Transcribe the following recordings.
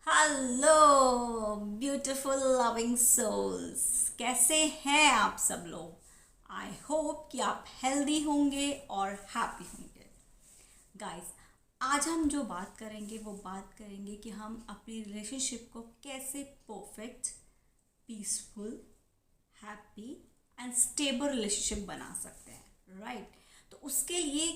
Hello beautiful loving souls, कैसे हैं आप सब लोग। आई होप कि आप हेल्दी होंगे और हैप्पी होंगे। गाइस, आज हम जो बात करेंगे वो बात करेंगे कि हम अपनी रिलेशनशिप को कैसे perfect, peaceful, happy and stable relationship बना सकते हैं। राइट? तो उसके लिए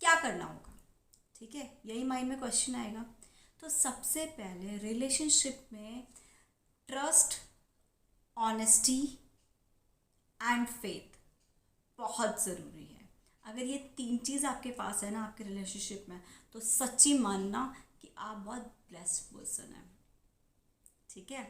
क्या करना होगा? ठीक है, यही माइंड में क्वेश्चन आएगा। तो सबसे पहले रिलेशनशिप में ट्रस्ट, ऑनेस्टी एंड फेथ बहुत ज़रूरी है। अगर ये तीन चीज़ आपके पास है ना आपके रिलेशनशिप में, तो सच्ची मानना कि आप बहुत ब्लेस्ड पर्सन हैं। ठीक है।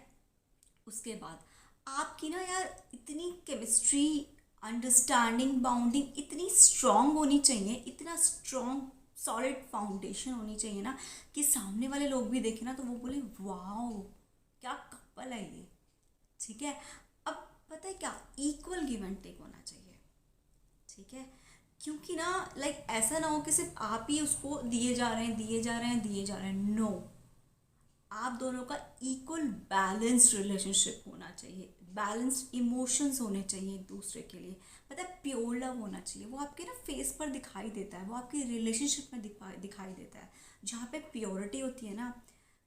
उसके बाद आपकी ना यार इतनी केमिस्ट्री, अंडरस्टैंडिंग, बाउंडिंग इतनी स्ट्रांग होनी चाहिए, इतना स्ट्रांग सॉलिड फाउंडेशन होनी चाहिए ना कि सामने वाले लोग भी देखें ना तो वो बोले वाओ, क्या कपल है ये। ठीक है। अब पता है क्या, इक्वल गिव एंड टेक होना चाहिए। ठीक है। क्योंकि ना ऐसा ना हो कि सिर्फ आप ही उसको दिए जा रहे हैं, दिए जा रहे हैं, दिए जा रहे हैं। नो, आप दोनों का इक्वल बैलेंस्ड रिलेशनशिप होना चाहिए। बैलेंस्ड इमोशंस होने चाहिए एक दूसरे के लिए। पता है, प्योर लव होना चाहिए। वो आपके ना फेस पर दिखाई देता है, वो आपकी रिलेशनशिप में दिखाई देता है। जहाँ पे प्योरिटी होती है ना,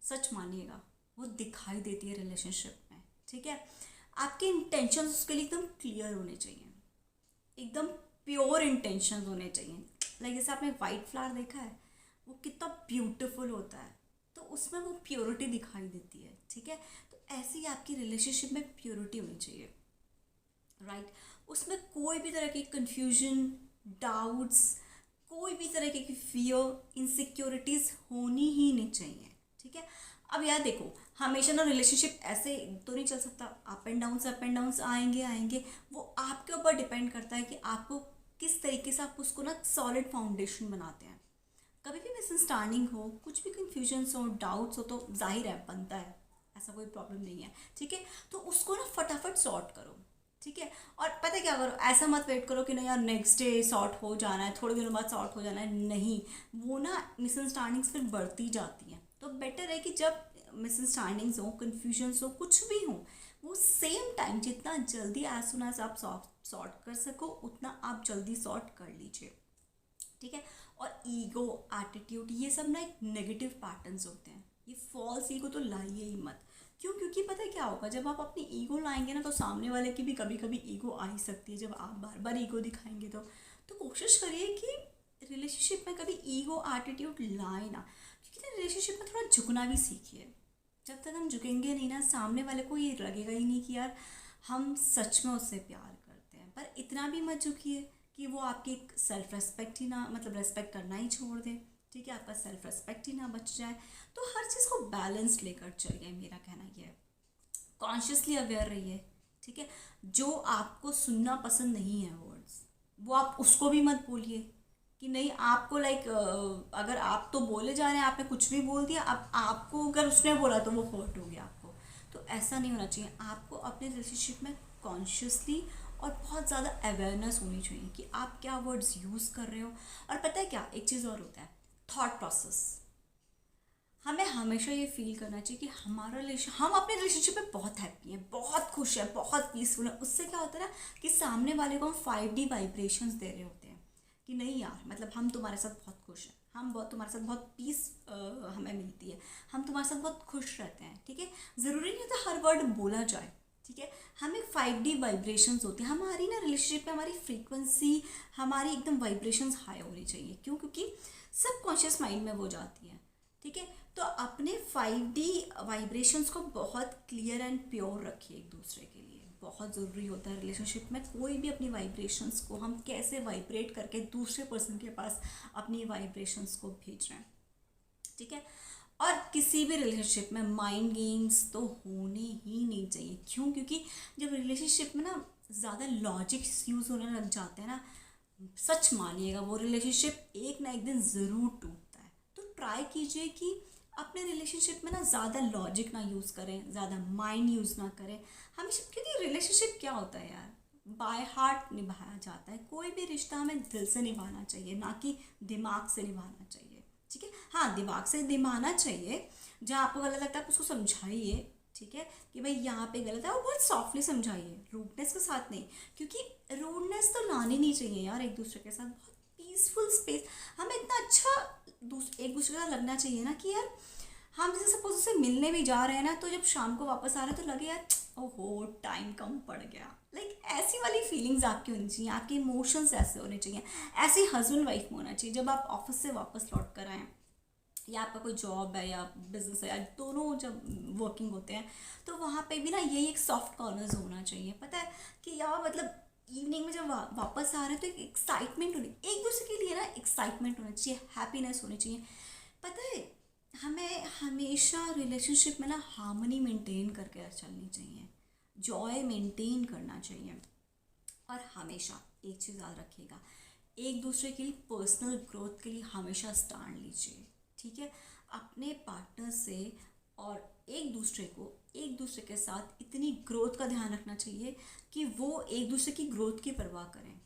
सच मानिएगा, वो दिखाई देती है रिलेशनशिप में। ठीक है। आपके इंटेंशंस उसके लिए एकदम क्लियर होने चाहिए, एकदम प्योर इंटेंशंस होने चाहिए। जैसे आपने वाइट फ्लावर देखा है, वो कितना ब्यूटीफुल होता है, तो उसमें वो प्योरिटी दिखाई देती है। ठीक है। तो ऐसे ही आपकी रिलेशनशिप में प्योरिटी होनी चाहिए। राइट? उसमें कोई भी तरह की कंफ्यूजन, डाउट्स, कोई भी तरह की फियर, इनसिक्योरिटीज होनी ही नहीं चाहिए। ठीक है। अब यार देखो, हमेशा ना रिलेशनशिप ऐसे तो नहीं चल सकता। अप एंड डाउन्स आएंगे आएंगे। वो आपके ऊपर डिपेंड करता है कि आपको किस तरीके से आप उसको ना सॉलिड फाउंडेशन बनाते हैं। कभी भी मिसअंडरस्टैंडिंग हो, कुछ भी कन्फ्यूजन्स हो, डाउट्स हो, तो जाहिर है बनता है, ऐसा कोई प्रॉब्लम नहीं है। ठीक है। तो उसको ना फटाफट सॉर्ट करो। ठीक है। और पता है क्या करो, ऐसा मत वेट करो कि नहीं यार नेक्स्ट डे सॉर्ट हो जाना है, थोड़े दिनों बाद सॉर्ट हो जाना है। नहीं, वो ना मिसअंडरस्टैंडिंग्स फिर बढ़ती जाती हैं। तो बेटर है कि जब मिसअंडरस्टैंडिंग्स हो, कन्फ्यूजन्स हो, कुछ भी हो, वो सेम टाइम जितना जल्दी एज सुन एज आप सॉर्ट कर सको उतना आप जल्दी सॉर्ट कर लीजिए। ठीक है। और ईगो, एटीट्यूड, ये सब ना एक नेगेटिव पैटर्न्स होते हैं। ये फॉल्स ईगो तो लाइए ही मत। क्यों? क्योंकि पता है क्या होगा, जब आप अपनी ईगो लाएंगे ना तो सामने वाले की भी कभी कभी ईगो आ ही सकती है। जब आप बार बार ईगो दिखाएंगे तो कोशिश करिए कि रिलेशनशिप में कभी ईगो एटीट्यूड लाए ना। क्योंकि ना रिलेशनशिप में थोड़ा झुकना भी सीखिए। जब तक हम झुकेंगे नहीं ना, सामने वाले को ये लगेगा ही नहीं कि यार हम सच में उससे प्यार करते हैं। पर इतना भी मत झुकिए कि वो आपकी सेल्फ रेस्पेक्ट ही ना, मतलब रेस्पेक्ट करना ही छोड़ दे। ठीक है, आपका सेल्फ रेस्पेक्ट ही ना बच जाए। तो हर चीज़ को बैलेंस लेकर चलिए, मेरा कहना ये है। कॉन्शियसली अवेयर रहिए। ठीक है। जो आपको सुनना पसंद नहीं है वर्ड्स, वो आप उसको भी मत बोलिए कि नहीं आपको अगर आप तो बोले जा रहे हैं, आपने कुछ भी बोल दिया, अब आपको अगर उसने बोला तो वो हर्ट हो गया आपको। तो ऐसा नहीं होना चाहिए। आपको अपने रिलेशनशिप में कॉन्शियसली और बहुत ज़्यादा अवेयरनेस होनी चाहिए कि आप क्या वर्ड्स यूज़ कर रहे हो। और पता है क्या, एक चीज़ और होता है, थॉट प्रोसेस। हमें हमेशा ये फील करना चाहिए कि हमारा रिलेशन, हम अपने रिलेशनशिप में बहुत हैप्पी हैं, बहुत खुश हैं, बहुत पीसफुल हैं। उससे क्या होता है ना कि सामने वाले को हम 5D वाइब्रेशंस दे रहे होते हैं कि नहीं यार, मतलब हम तुम्हारे साथ बहुत खुश हैं, हम बहुत तुम्हारे साथ बहुत पीस हमें मिलती है, हम तुम्हारे साथ बहुत खुश रहते हैं। ठीक है। ज़रूरी नहीं होता हर वर्ड बोला जाए। ठीक है। हमें 5D वाइब्रेशंस होती हैं हमारी ना रिलेशनशिप में। हमारी फ्रीक्वेंसी, हमारी एकदम वाइब्रेशंस हाई होनी चाहिए। क्यों? क्योंकि सबकॉन्शियस माइंड में वो जाती हैं। ठीक है। तो अपने 5D वाइब्रेशंस को बहुत क्लियर एंड प्योर रखिए एक दूसरे के लिए। बहुत ज़रूरी होता है रिलेशनशिप में कोई भी अपनी वाइब्रेशंस को हम कैसे वाइब्रेट करके दूसरे पर्सन के पास अपनी वाइब्रेशंस को भेज रहे हैं। ठीक है। और किसी भी रिलेशनशिप में माइंड गेम्स तो होने ही नहीं चाहिए। क्यों? क्योंकि जब रिलेशनशिप में ना ज़्यादा लॉजिक्स यूज़ होने लग जाते हैं ना, सच मानिएगा वो रिलेशनशिप एक ना एक दिन ज़रूर टूटता है। तो ट्राई कीजिए कि अपने रिलेशनशिप में ना ज़्यादा लॉजिक ना यूज़ करें, ज़्यादा माइंड यूज़ ना करें हमेशा। क्योंकि रिलेशनशिप क्या होता है यार, बाय हार्ट निभाया जाता है। कोई भी रिश्ता हमें दिल से निभाना चाहिए, ना कि दिमाग से निभाना चाहिए। ठीक है। हाँ, दिमाग से निभाना चाहिए, जहाँ आपको गलत लगता है आप उसको समझाइए, ठीक है, कि भाई यहाँ पे गलत है, और बहुत सॉफ्टली समझाइए, रूडनेस के साथ नहीं, क्योंकि रूडनेस तो लानी नहीं चाहिए यार एक दूसरे के साथ। बहुत पीसफुल स्पेस, हमें इतना अच्छा एक दूसरे का लगना चाहिए ना कि यार हम जैसे सपोज उससे मिलने भी जा रहे हैं ना, तो जब शाम को वापस आ रहे हैं तो लगे यार ओहो टाइम कम पड़ गया, लाइक ऐसी वाली फीलिंग्स आपकी होनी चाहिए, आपके इमोशंस ऐसे होने चाहिए, ऐसे हस्बैंड वाइफ में होना चाहिए। जब आप ऑफिस से वापस लौट कर आएँ, या आपका कोई जॉब है या बिजनेस है, या दोनों जब वर्किंग होते हैं, तो वहाँ पे भी ना यही एक सॉफ्ट कॉर्नर्स होना चाहिए। पता है कि यार मतलब इवनिंग में जब वापस आ रहे हैं तो एक एक्साइटमेंट होनी, एक दूसरे के लिए ना एक्साइटमेंट होना चाहिए, हैप्पीनेस होनी चाहिए। पता है हमें हमेशा रिलेशनशिप में ना हार्मनी मेंटेन करके चलनी चाहिए, जॉय मेंटेन करना चाहिए। और हमेशा एक चीज़ याद रखिएगा, एक दूसरे के लिए पर्सनल ग्रोथ के लिए हमेशा स्टैंड लीजिए, ठीक है। अपने पार्टनर से और एक दूसरे के साथ इतनी ग्रोथ का ध्यान रखना चाहिए कि वो एक दूसरे की ग्रोथ की परवाह करें,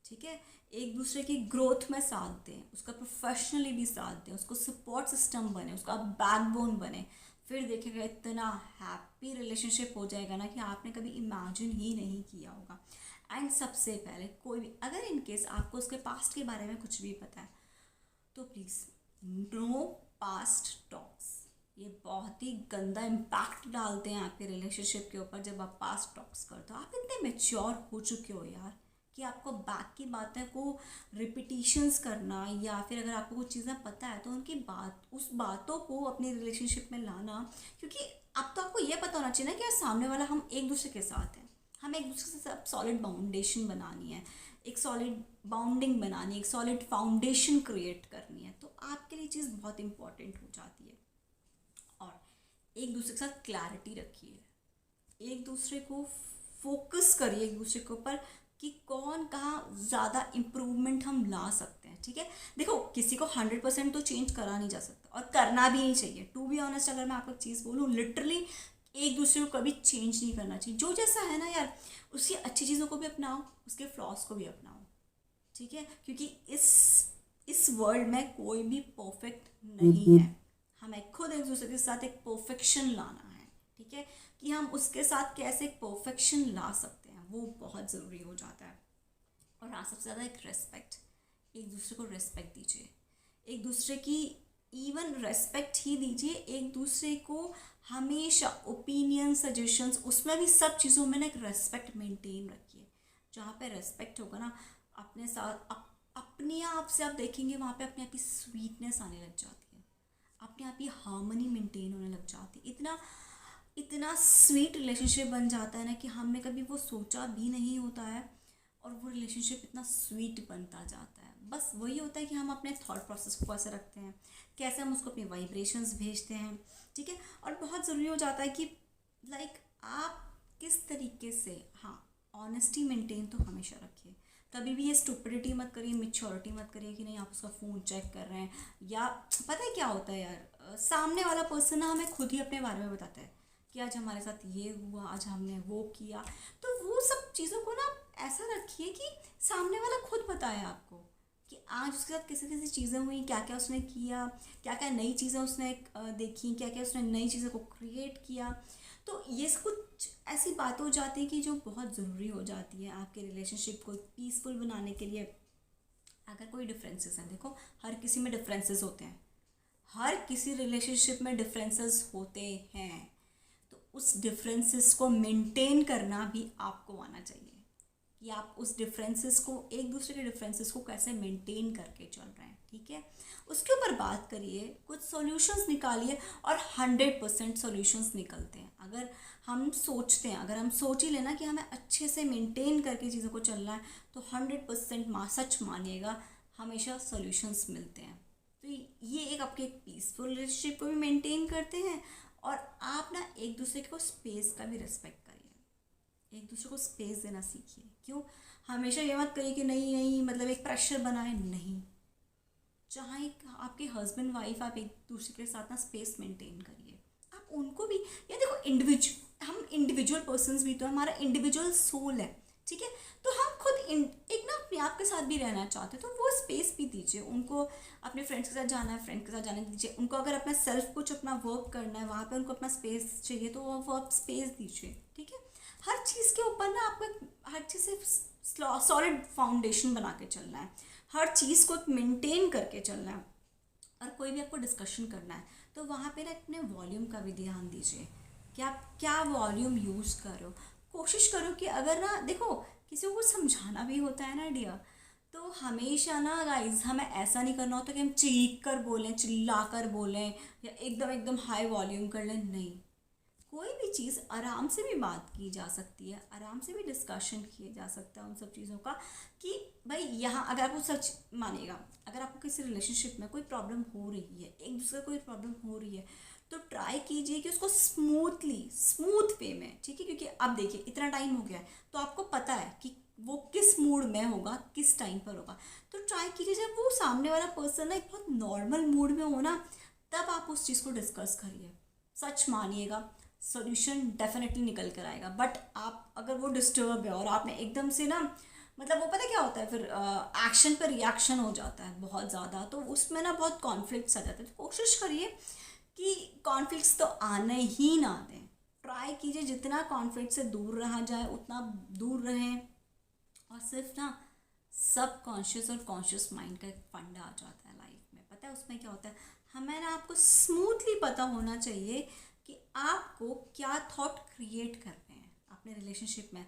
ठीक है, एक दूसरे की ग्रोथ में साथ दें, उसका प्रोफेशनली भी साथ दें, उसको सपोर्ट सिस्टम बने, उसका बैकबोन बने। फिर देखिएगा इतना हैप्पी रिलेशनशिप हो जाएगा ना कि आपने कभी इमेजिन ही नहीं किया होगा। एंड सबसे पहले कोई भी अगर इनकेस आपको उसके पास्ट के बारे में कुछ भी पता है तो प्लीज़ नो पास्ट टॉक्स। ये बहुत ही गंदा इम्पैक्ट डालते हैं आपके रिलेशनशिप के ऊपर जब आप पास्ट टॉक्स करते हो। आप इतने मेच्योर हो चुके हो यार कि आपको बैक की बातें को रिपीटिशंस करना, या फिर अगर आपको कुछ चीज़ें पता है तो उस बातों को अपनी रिलेशनशिप में लाना, क्योंकि अब तो आपको ये पता होना चाहिए ना कि यार सामने वाला हम एक दूसरे के साथ हैं, हमें एक दूसरे के साथ सॉलिड बाउंडेशन बनानी है, एक सॉलिड बाउंडिंग बनानी है, एक सॉलिड फाउंडेशन क्रिएट करनी है, तो आपके लिए चीज़ बहुत इंपॉर्टेंट हो जाती है। और एक दूसरे के साथ क्लैरिटी रखिए, एक दूसरे को फोकस करिए एक दूसरे के ऊपर कि कौन कहाँ ज़्यादा इम्प्रूवमेंट हम ला सकते हैं, ठीक है। देखो किसी को 100% तो चेंज करा नहीं जा सकता, और करना भी नहीं चाहिए। टू बी ऑनेस्ट अगर मैं आपको एक चीज़ बोलूँ, लिटरली एक दूसरे को कभी चेंज नहीं करना चाहिए। जो जैसा है ना यार, उसकी अच्छी चीज़ों को भी अपनाओ, उसके फ्लॉज को भी अपनाओ, ठीक है, क्योंकि इस वर्ल्ड में कोई भी परफेक्ट नहीं है। हमें खुद एक दूसरे के साथ एक परफेक्शन लाना है, ठीक है, कि हम उसके साथ कैसे एक परफेक्शन ला सकते हैं, वो बहुत ज़रूरी हो जाता है। और हाँ, सबसे ज़्यादा एक रेस्पेक्ट, एक दूसरे को रेस्पेक्ट दीजिए, एक दूसरे की इवन रेस्पेक्ट ही दीजिए, एक दूसरे को हमेशा ओपिनियन सजेशंस, उसमें भी सब चीज़ों में ना एक रेस्पेक्ट मेंटेन रखिए। जहाँ पे रेस्पेक्ट होगा ना, अपने साथ अपने आप से आप देखेंगे वहाँ पे अपने आप ही स्वीटनेस आने लग जाती है, अपने आप ही हार्मनी मेंटेन होने लग जाती है। इतना स्वीट रिलेशनशिप बन जाता है ना कि हमने कभी वो सोचा भी नहीं होता है, और वो रिलेशनशिप इतना स्वीट बनता जाता है। बस वही होता है कि हम अपने थॉट प्रोसेस को कैसे रखते हैं, कैसे हम उसको अपनी वाइब्रेशंस भेजते हैं, ठीक है। और बहुत ज़रूरी हो जाता है कि लाइक आप किस तरीके से, हाँ, ऑनेस्टी मेंटेन तो हमेशा रखिए। कभी भी ये स्टुपिडिटी मत करिए, मेच्योरिटी मत करिए कि नहीं आप उसका फ़ोन चेक कर रहे हैं, या पता है क्या होता है यार, सामने वाला पर्सन ना हमें खुद ही अपने बारे में बताता है कि आज हमारे साथ ये हुआ, आज हमने वो किया। तो वो सब चीज़ों को ना ऐसा रखिए कि सामने वाला खुद बताए आपको कि आज उसके साथ कैसे कैसी चीज़ें हुई, क्या क्या उसने किया, क्या क्या नई चीज़ें उसने देखी, क्या क्या उसने नई चीज़ों को क्रिएट किया। तो ये कुछ ऐसी बात हो जाती है कि जो बहुत ज़रूरी हो जाती है आपके रिलेशनशिप को पीसफुल बनाने के लिए। अगर कोई डिफरेंसेस हैं, देखो हर किसी में डिफरेंसेस होते हैं, हर किसी रिलेशनशिप में डिफरेंसेस होते हैं, तो उस डिफरेंसेस को मेंटेन करना भी आपको आना चाहिए कि आप उस डिफरेंसेस को, एक दूसरे के डिफरेंसेस को कैसे मेंटेन करके चल रहे हैं, ठीक है। उसके ऊपर बात करिए, कुछ सॉल्यूशंस निकालिए, और 100% सॉल्यूशंस निकलते हैं अगर हम सोचते हैं। अगर हम सोच ही लेना कि हमें अच्छे से मेंटेन करके चीज़ों को चलना है, तो 100% सच मानिएगा हमेशा सॉल्यूशंस मिलते हैं। तो ये एक आपके पीसफुल रिलेशनशिप को भी मेंटेन करते हैं, और आप ना एक दूसरे को स्पेस का भी रिस्पेक्ट करिए, एक दूसरे को स्पेस देना सीखिए। क्यों हमेशा ये मत करिए कि नहीं नहीं मतलब एक प्रेशर बनाए, नहीं। जहाँ एक आपके हस्बैंड वाइफ, आप एक दूसरे के साथ ना स्पेस मेंटेन करिए। आप उनको भी, या देखो हम इंडिविजुअल पर्सन्स भी तो, हमारा इंडिविजुअल सोल है, ठीक है। तो हम खुद एक ना अपने आप के साथ भी रहना चाहते हैं, तो वो स्पेस भी दीजिए उनको। अपने फ्रेंड्स के साथ जाना है, फ्रेंड के साथ जाने दीजिए उनको। अगर अपना सेल्फ कुछ अपना वर्क करना है, वहाँ पे उनको अपना स्पेस चाहिए, तो वो आप स्पेस दीजिए, ठीक है। हर चीज़ के ऊपर ना आपको हर चीज़ से सॉलिड फाउंडेशन बना के चलना है, हर चीज़ को मेंटेन करके चलना है। और कोई भी आपको डिस्कशन करना है तो वहाँ पे ना अपने वॉल्यूम का भी ध्यान दीजिए कि आप क्या वॉल्यूम यूज़ कर रहे हो। कोशिश करो कि अगर ना देखो, किसी को कुछ समझाना भी होता है ना डियर, तो हमेशा ना गाइज हमें ऐसा नहीं करना होता कि हम चीख कर बोलें, चिल्ला कर बोलें, या एकदम एकदम हाई वॉल्यूम कर लें। नहीं, कोई भी चीज़ आराम से भी बात की जा सकती है, आराम से भी डिस्कशन किए जा सकता है उन सब चीज़ों का। कि भाई यहाँ अगर आपको सच मानिएगा, अगर आपको किसी रिलेशनशिप में कोई प्रॉब्लम हो रही है, एक दूसरे को कोई प्रॉब्लम हो रही है, तो ट्राई कीजिए कि उसको स्मूथ वे में, ठीक है। क्योंकि अब देखिए इतना टाइम हो गया है, तो आपको पता है कि वो किस मूड में होगा, किस टाइम पर होगा। तो ट्राई कीजिए जब वो सामने वाला पर्सन ना एक बहुत नॉर्मल मूड में हो ना, तब आप उस चीज़ को डिस्कस करिए। सच मानिएगा सॉल्यूशन डेफिनेटली निकल कर आएगा। बट आप अगर वो डिस्टर्ब है और आपने एकदम से ना, मतलब वो पता क्या होता है फिर, एक्शन पर रिएक्शन हो जाता है बहुत ज़्यादा, तो उसमें ना बहुत कॉन्फ्लिक्ट्स आ जाते हैं। तो कोशिश करिए कि कॉन्फ्लिक्ट्स तो आने ही ना दें। ट्राई कीजिए जितना कॉन्फ्लिक्ट से दूर रहा जाए उतना दूर रहें। और सिर्फ ना सब कॉन्शियस और कॉन्शियस माइंड का एक फंडा आ जाता है लाइफ में। पता है उसमें क्या होता है, हमें ना आपको स्मूथली पता होना चाहिए कि आपको क्या थॉट क्रिएट करने हैं अपने रिलेशनशिप में।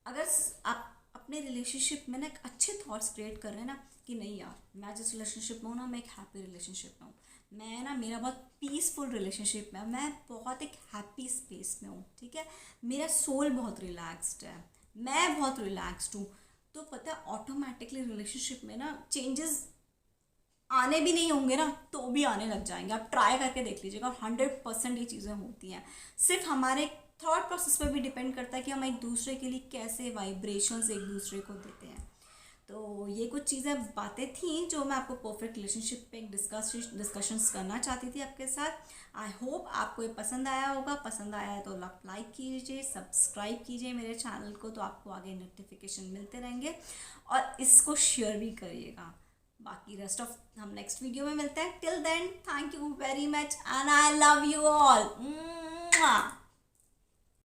अगर आप अपने रिलेशनशिप में ना एक अच्छे थॉट्स क्रिएट कर रहे हैं ना, कि नहीं यार मैं जिस रिलेशनशिप में हूँ ना, मैं एक हैप्पी रिलेशनशिप में हूँ, मैं ना मेरा बहुत पीसफुल रिलेशनशिप में, मैं बहुत एक हैप्पी स्पेस में हूँ, ठीक है, मेरा सोल बहुत रिलैक्स्ड है, मैं बहुत रिलैक्स्ड हूँ, तो पता है ऑटोमेटिकली रिलेशनशिप में ना चेंजेस आने भी नहीं होंगे ना, तो भी आने लग जाएंगे। आप ट्राई करके देख लीजिएगा, 100% ये चीज़ें होती हैं। सिर्फ हमारे थॉट प्रोसेस पर भी डिपेंड करता है कि हम एक दूसरे के लिए कैसे वाइब्रेशंस एक दूसरे को देते हैं। तो ये कुछ चीज़ें बातें थी जो मैं आपको परफेक्ट रिलेशनशिप पे एक डिस्कशंस करना चाहती थी आपके साथ। आई होप आपको ये पसंद आया होगा। पसंद आया है तो आप लाइक कीजिए, सब्सक्राइब कीजिए मेरे चैनल को, तो आपको आगे नोटिफिकेशन मिलते रहेंगे, और इसको शेयर भी करिएगा। बाकी रेस्ट ऑफ हम नेक्स्ट वीडियो में मिलते हैं। Till then thank you very much and I love you all.